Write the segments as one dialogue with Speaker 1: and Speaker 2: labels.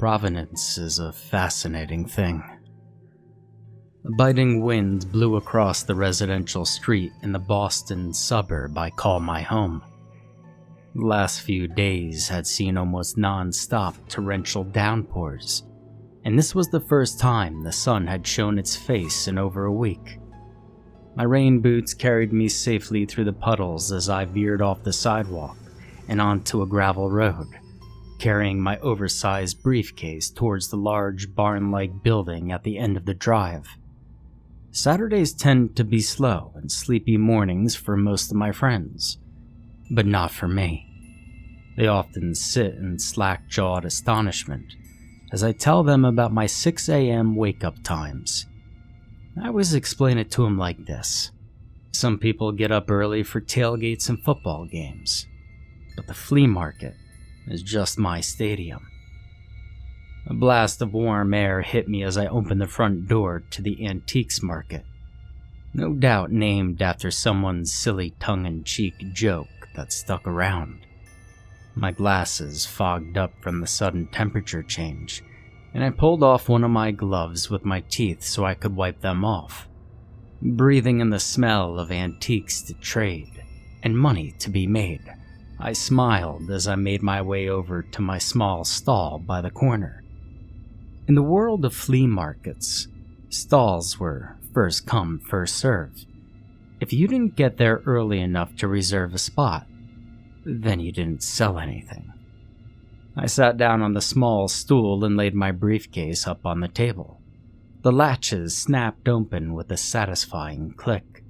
Speaker 1: Provenance is a fascinating thing. A biting wind blew across the residential street in the Boston suburb I call my home. The last few days had seen almost non-stop torrential downpours, and this was the first time the sun had shown its face in over a week. My rain boots carried me safely through the puddles as I veered off the sidewalk and onto a gravel road, carrying my oversized briefcase towards the large barn-like building at the end of the drive. Saturdays tend to be slow and sleepy mornings for most of my friends, but not for me. They often sit in slack-jawed astonishment as I tell them about my 6 a.m. wake-up times. I always explain it to them like this. Some people get up early for tailgates and football games, but the flea market is just my stadium. A blast of warm air hit me as I opened the front door to the antiques market, no doubt named after someone's silly tongue-in-cheek joke that stuck around. My glasses fogged up from the sudden temperature change, and I pulled off one of my gloves with my teeth so I could wipe them off, breathing in the smell of antiques to trade and money to be made. I smiled as I made my way over to my small stall by the corner. In the world of flea markets, stalls were first come, first served. If you didn't get there early enough to reserve a spot, then you didn't sell anything. I sat down on the small stool and laid my briefcase up on the table. The latches snapped open with a satisfying click,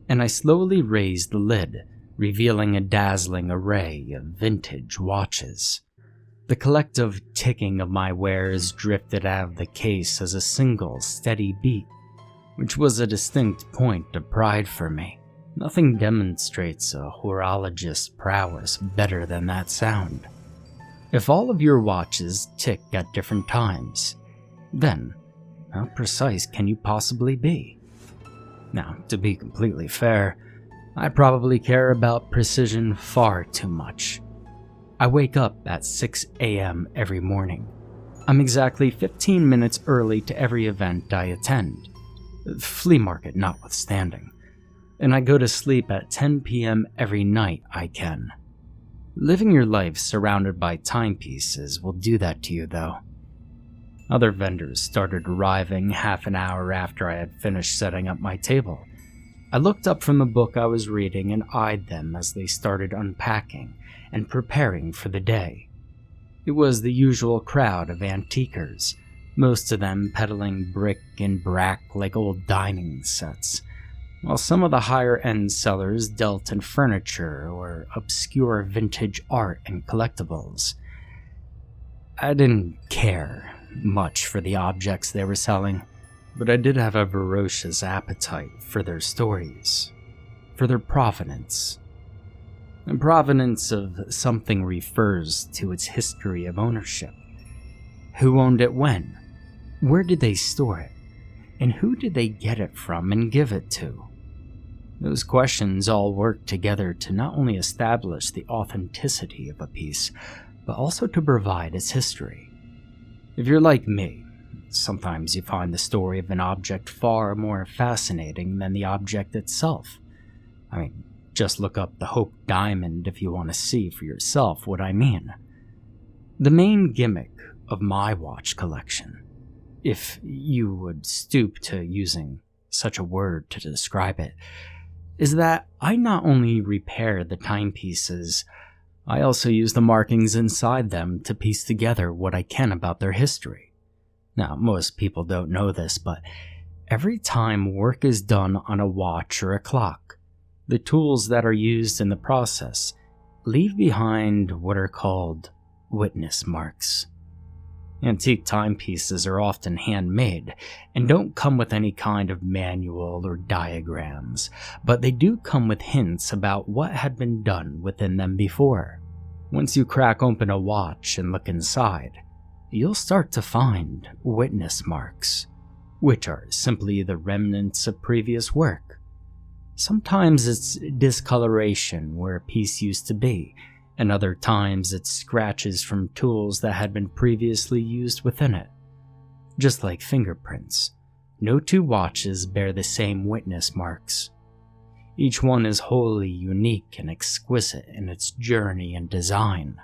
Speaker 1: and I slowly raised the lid, revealing a dazzling array of vintage watches. The collective ticking of my wares drifted out of the case as a single, steady beat, which was a distinct point of pride for me. Nothing demonstrates a horologist's prowess better than that sound. If all of your watches tick at different times, then how precise can you possibly be? Now, to be completely fair, I probably care about precision far too much. I wake up at 6 a.m. every morning. I'm exactly 15 minutes early to every event I attend, flea market notwithstanding, and I go to sleep at 10 p.m. every night I can. Living your life surrounded by timepieces will do that to you, though. Other vendors started arriving half an hour after I had finished setting up my table. I looked up from the book I was reading and eyed them as they started unpacking and preparing for the day. It was the usual crowd of antiquers, most of them peddling brick and brack like old dining sets, while some of the higher-end sellers dealt in furniture or obscure vintage art and collectibles. I didn't care much for the objects they were selling, but I did have a voracious appetite for their stories, for their provenance. The provenance of something refers to its history of ownership. Who owned it when? Where did they store it? And who did they get it from and give it to? Those questions all work together to not only establish the authenticity of a piece, but also to provide its history. If you're like me, sometimes you find the story of an object far more fascinating than the object itself. I mean, just look up the Hope Diamond if you want to see for yourself what I mean. The main gimmick of my watch collection, if you would stoop to using such a word to describe it, is that I not only repair the timepieces, I also use the markings inside them to piece together what I can about their history. Now, most people don't know this, but every time work is done on a watch or a clock, the tools that are used in the process leave behind what are called witness marks. Antique timepieces are often handmade and don't come with any kind of manual or diagrams, but they do come with hints about what had been done within them before. Once you crack open a watch and look inside, you'll start to find witness marks, which are simply the remnants of previous work. Sometimes it's discoloration where a piece used to be, and other times it's scratches from tools that had been previously used within it. Just like fingerprints, no two watches bear the same witness marks. Each one is wholly unique and exquisite in its journey and design.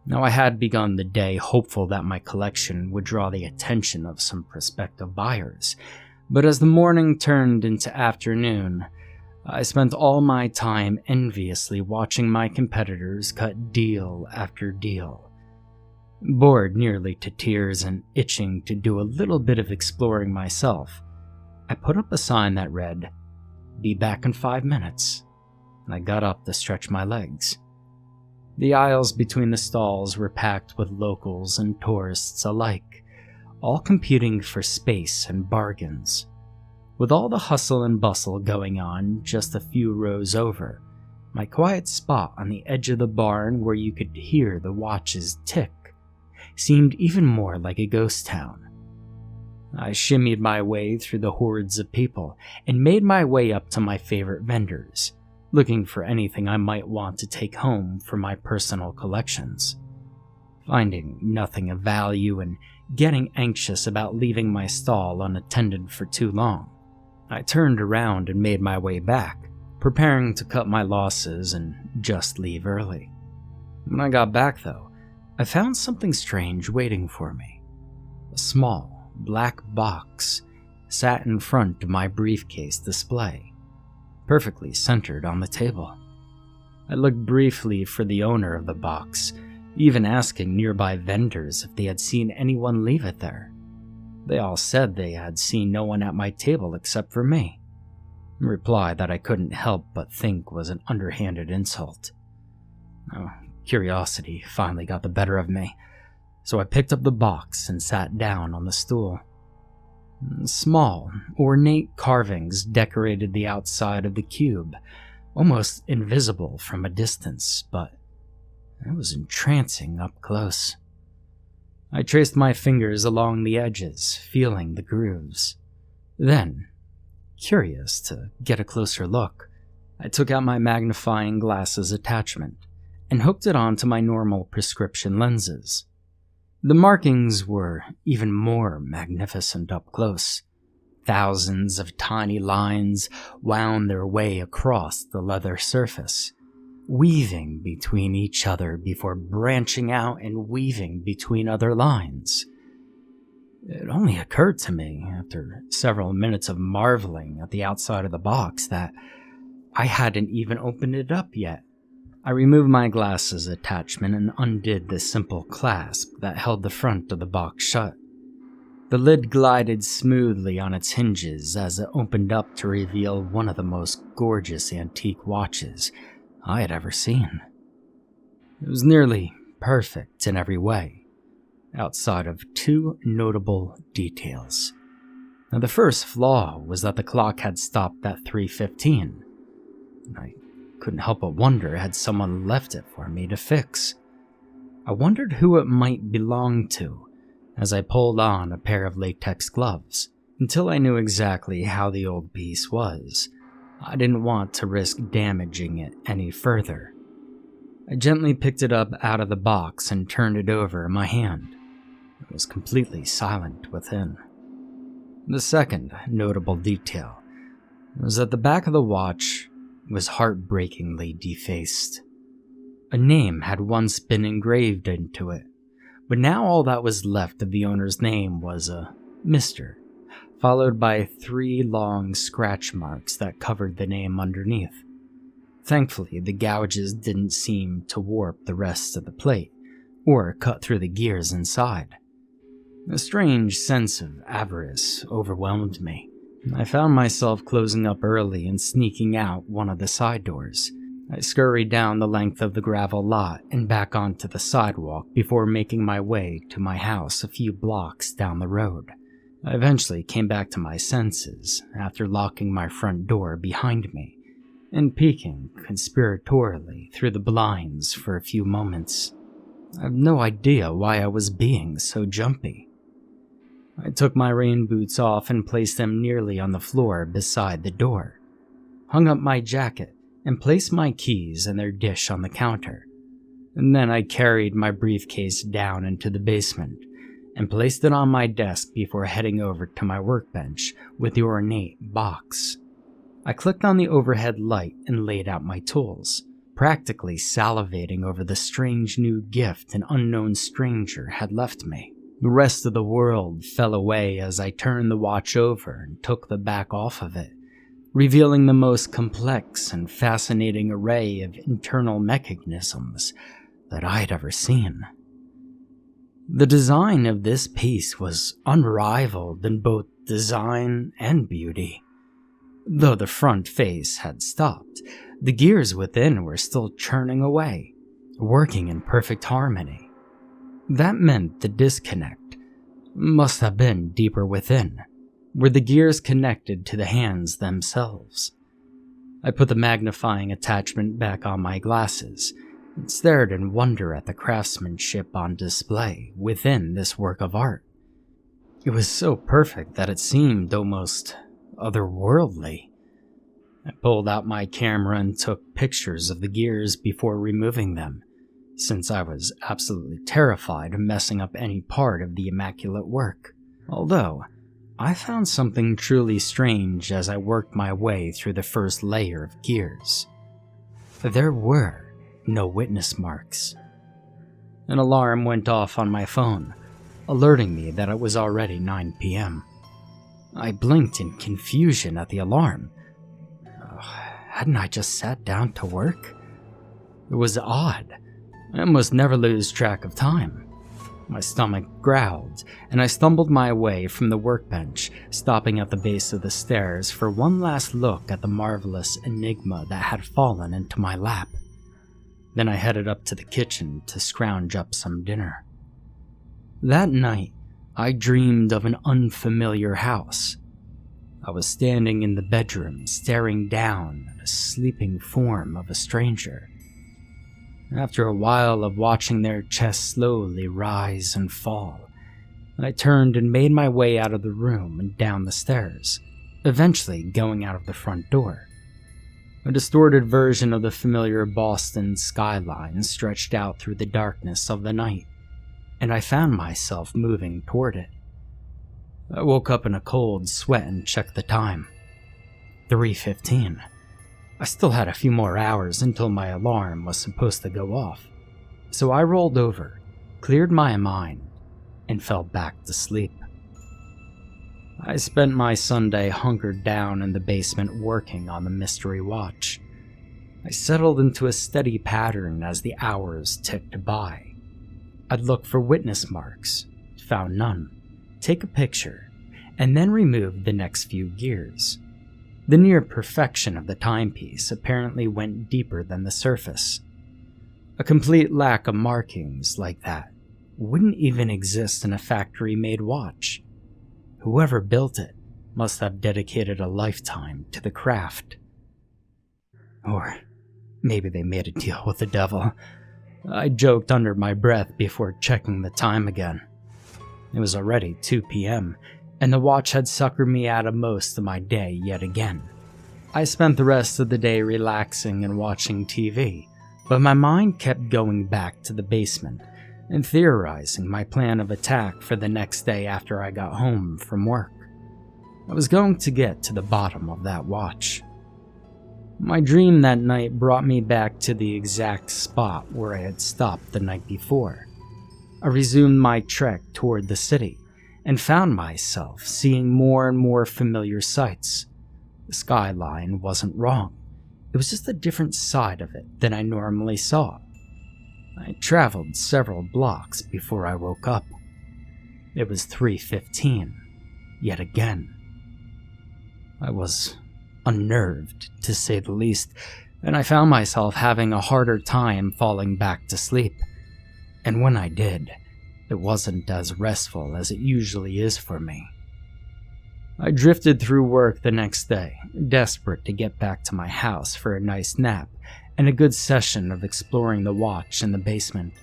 Speaker 1: Now, I had begun the day hopeful that my collection would draw the attention of some prospective buyers, but as the morning turned into afternoon, I spent all my time enviously watching my competitors cut deal after deal. Bored nearly to tears and itching to do a little bit of exploring myself, I put up a sign that read, "Be back in 5 minutes," and I got up to stretch my legs. The aisles between the stalls were packed with locals and tourists alike, all competing for space and bargains. With all the hustle and bustle going on just a few rows over, my quiet spot on the edge of the barn where you could hear the watches tick seemed even more like a ghost town. I shimmied my way through the hordes of people and made my way up to my favorite vendors, looking for anything I might want to take home for my personal collections. Finding nothing of value and getting anxious about leaving my stall unattended for too long, I turned around and made my way back, preparing to cut my losses and just leave early. When I got back, though, I found something strange waiting for me. A small, black box sat in front of my briefcase display, perfectly centered on the table. I looked briefly for the owner of the box, even asking nearby vendors if they had seen anyone leave it there. They all said they had seen no one at my table except for me, a reply that I couldn't help but think was an underhanded insult. Curiosity finally got the better of me, so I picked up the box and sat down on the stool. Small, ornate carvings decorated the outside of the cube, almost invisible from a distance, but it was entrancing up close. I traced my fingers along the edges, feeling the grooves. Then, curious to get a closer look, I took out my magnifying glasses attachment and hooked it onto my normal prescription lenses. The markings were even more magnificent up close. Thousands of tiny lines wound their way across the leather surface, weaving between each other before branching out and weaving between other lines. It only occurred to me, after several minutes of marveling at the outside of the box, that I hadn't even opened it up yet. I removed my glasses attachment and undid the simple clasp that held the front of the box shut. The lid glided smoothly on its hinges as it opened up to reveal one of the most gorgeous antique watches I had ever seen. It was nearly perfect in every way, outside of two notable details. Now, the first flaw was that the clock had stopped at 3:15. I couldn't help but wonder had someone left it for me to fix. I wondered who it might belong to as I pulled on a pair of latex gloves. Until I knew exactly how the old piece was, I didn't want to risk damaging it any further. I gently picked it up out of the box and turned it over in my hand. It was completely silent within. The second notable detail was that the back of the watch was heartbreakingly defaced. A name had once been engraved into it, but now all that was left of the owner's name was a Mr., followed by 3 long scratch marks that covered the name underneath. Thankfully, the gouges didn't seem to warp the rest of the plate, or cut through the gears inside. A strange sense of avarice overwhelmed me. I found myself closing up early and sneaking out one of the side doors. I scurried down the length of the gravel lot and back onto the sidewalk before making my way to my house a few blocks down the road. I eventually came back to my senses after locking my front door behind me and peeking conspiratorially through the blinds for a few moments. I have no idea why I was being so jumpy. I took my rain boots off and placed them nearly on the floor beside the door, hung up my jacket, and placed my keys in their dish on the counter. And then I carried my briefcase down into the basement and placed it on my desk before heading over to my workbench with the ornate box. I clicked on the overhead light and laid out my tools, practically salivating over the strange new gift an unknown stranger had left me. The rest of the world fell away as I turned the watch over and took the back off of it, revealing the most complex and fascinating array of internal mechanisms that I'd ever seen. The design of this piece was unrivaled in both design and beauty. Though the front face had stopped, the gears within were still churning away, working in perfect harmony. That meant the disconnect must have been deeper within, where the gears connected to the hands themselves. I put the magnifying attachment back on my glasses and stared in wonder at the craftsmanship on display within this work of art. It was so perfect that it seemed almost otherworldly. I pulled out my camera and took pictures of the gears before removing them, since I was absolutely terrified of messing up any part of the immaculate work. Although, I found something truly strange as I worked my way through the first layer of gears. There were no witness marks. An alarm went off on my phone, alerting me that it was already 9 p.m. I blinked in confusion at the alarm. Hadn't I just sat down to work? It was odd. I almost never lose track of time. My stomach growled, and I stumbled my way from the workbench, stopping at the base of the stairs for one last look at the marvelous enigma that had fallen into my lap. Then I headed up to the kitchen to scrounge up some dinner. That night, I dreamed of an unfamiliar house. I was standing in the bedroom, staring down at a sleeping form of a stranger. After a while of watching their chest slowly rise and fall, I turned and made my way out of the room and down the stairs, eventually going out of the front door. A distorted version of the familiar Boston skyline stretched out through the darkness of the night, and I found myself moving toward it. I woke up in a cold sweat and checked the time. 3:15. I still had a few more hours until my alarm was supposed to go off, so I rolled over, cleared my mind, and fell back to sleep. I spent my Sunday hunkered down in the basement working on the mystery watch. I settled into a steady pattern as the hours ticked by. I'd look for witness marks, found none, take a picture, and then remove the next few gears. The near perfection of the timepiece apparently went deeper than the surface. A complete lack of markings like that wouldn't even exist in a factory-made watch. Whoever built it must have dedicated a lifetime to the craft. Or maybe they made a deal with the devil. I joked under my breath before checking the time again. It was already 2 p.m., and the watch had suckered me out of most of my day yet again. I spent the rest of the day relaxing and watching TV, but my mind kept going back to the basement and theorizing my plan of attack for the next day after I got home from work. I was going to get to the bottom of that watch. My dream that night brought me back to the exact spot where I had stopped the night before. I resumed my trek toward the city and found myself seeing more and more familiar sights. The skyline wasn't wrong. It was just a different side of it than I normally saw. I traveled several blocks before I woke up. It was 3:15, yet again. I was unnerved, to say the least, and I found myself having a harder time falling back to sleep. And when I did, it wasn't as restful as it usually is for me. I drifted through work the next day, desperate to get back to my house for a nice nap and a good session of exploring the watch in the basement.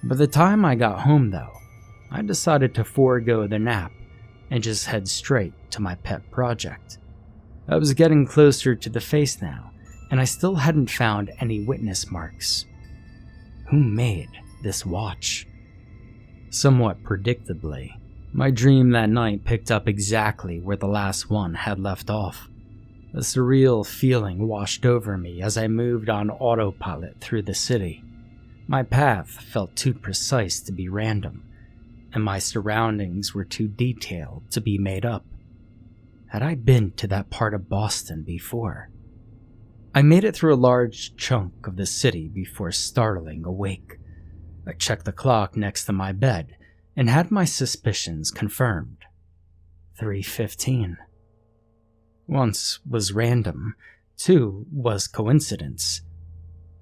Speaker 1: By the time I got home, though, I decided to forego the nap and just head straight to my pet project. I was getting closer to the face now, and I still hadn't found any witness marks. Who made this watch? Somewhat predictably, my dream that night picked up exactly where the last one had left off. A surreal feeling washed over me as I moved on autopilot through the city. My path felt too precise to be random, and my surroundings were too detailed to be made up. Had I been to that part of Boston before? I made it through a large chunk of the city before startling awake. I checked the clock next to my bed and had my suspicions confirmed. 3:15. Once was random, 2 was coincidence.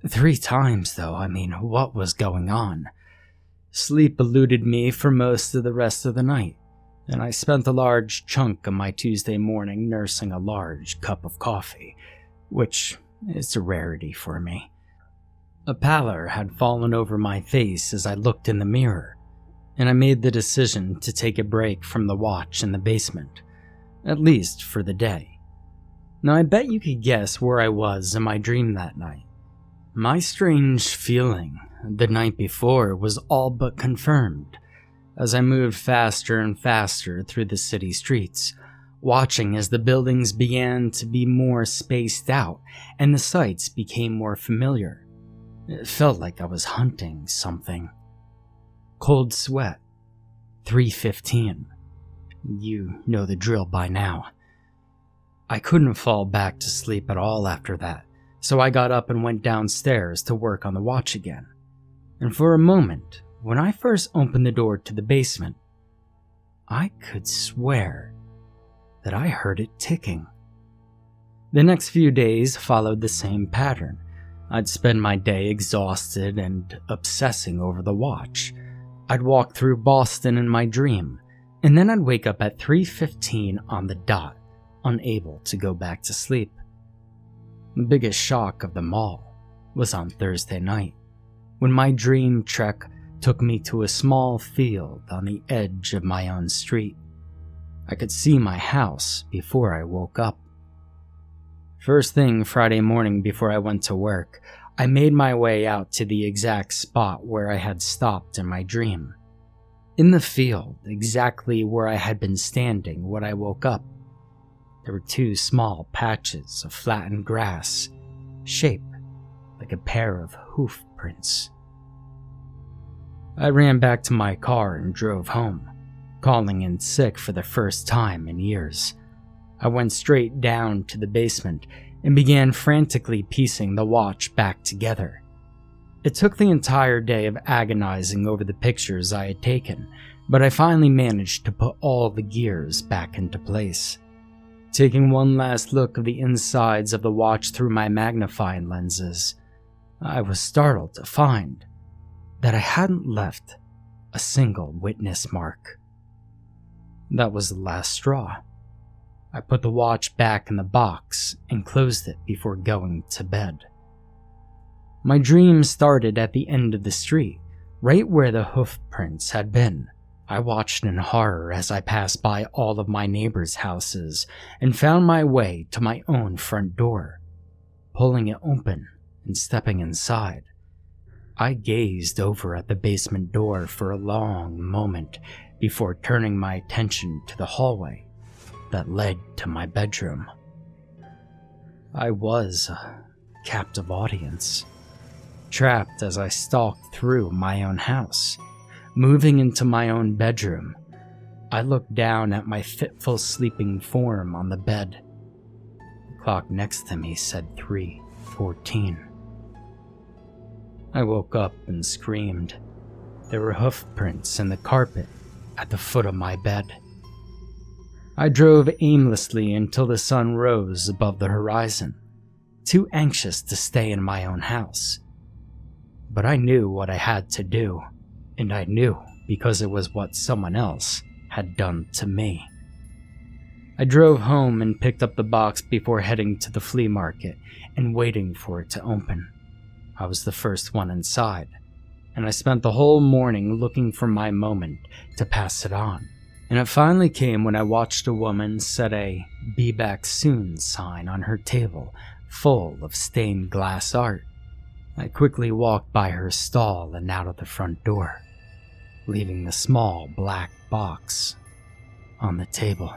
Speaker 1: 3 times though, what was going on? Sleep eluded me for most of the rest of the night, and I spent a large chunk of my Tuesday morning nursing a large cup of coffee, which is a rarity for me. A pallor had fallen over my face as I looked in the mirror, and I made the decision to take a break from the watch in the basement, at least for the day. Now I bet you could guess where I was in my dream that night. My strange feeling the night before was all but confirmed as I moved faster and faster through the city streets, watching as the buildings began to be more spaced out and the sights became more familiar. It felt like I was hunting something. Cold sweat. 3:15. You know the drill by now. I couldn't fall back to sleep at all after that, so I got up and went downstairs to work on the watch again. And for a moment, when I first opened the door to the basement, I could swear that I heard it ticking. The next few days followed the same pattern. I'd spend my day exhausted and obsessing over the watch. I'd walk through Boston in my dream, and then I'd wake up at 3:15 on the dot, unable to go back to sleep. The biggest shock of them all was on Thursday night, when my dream trek took me to a small field on the edge of my own street. I could see my house before I woke up. First thing Friday morning before I went to work, I made my way out to the exact spot where I had stopped in my dream. In the field, exactly where I had been standing when I woke up, there were 2 small patches of flattened grass, shaped like a pair of hoof prints. I ran back to my car and drove home, calling in sick for the first time in years. I went straight down to the basement and began frantically piecing the watch back together. It took the entire day of agonizing over the pictures I had taken, but I finally managed to put all the gears back into place. Taking one last look of the insides of the watch through my magnifying lenses, I was startled to find that I hadn't left a single witness mark. That was the last straw. I put the watch back in the box and closed it before going to bed. My dream started at the end of the street, right where the hoof prints had been. I watched in horror as I passed by all of my neighbors' houses and found my way to my own front door. Pulling it open and stepping inside, I gazed over at the basement door for a long moment before turning my attention to the hallway that led to my bedroom. I was a captive audience, trapped as I stalked through my own house. Moving into my own bedroom, I looked down at my fitful sleeping form on the bed. The clock next to me said 3:14. I woke up and screamed. There were hoof prints in the carpet at the foot of my bed. I drove aimlessly until the sun rose above the horizon, too anxious to stay in my own house. But I knew what I had to do, and I knew because it was what someone else had done to me. I drove home and picked up the box before heading to the flea market and waiting for it to open. I was the first one inside, and I spent the whole morning looking for my moment to pass it on. And it finally came when I watched a woman set a "Be Back Soon" sign on her table full of stained glass art. I quickly walked by her stall and out of the front door, leaving the small black box on the table.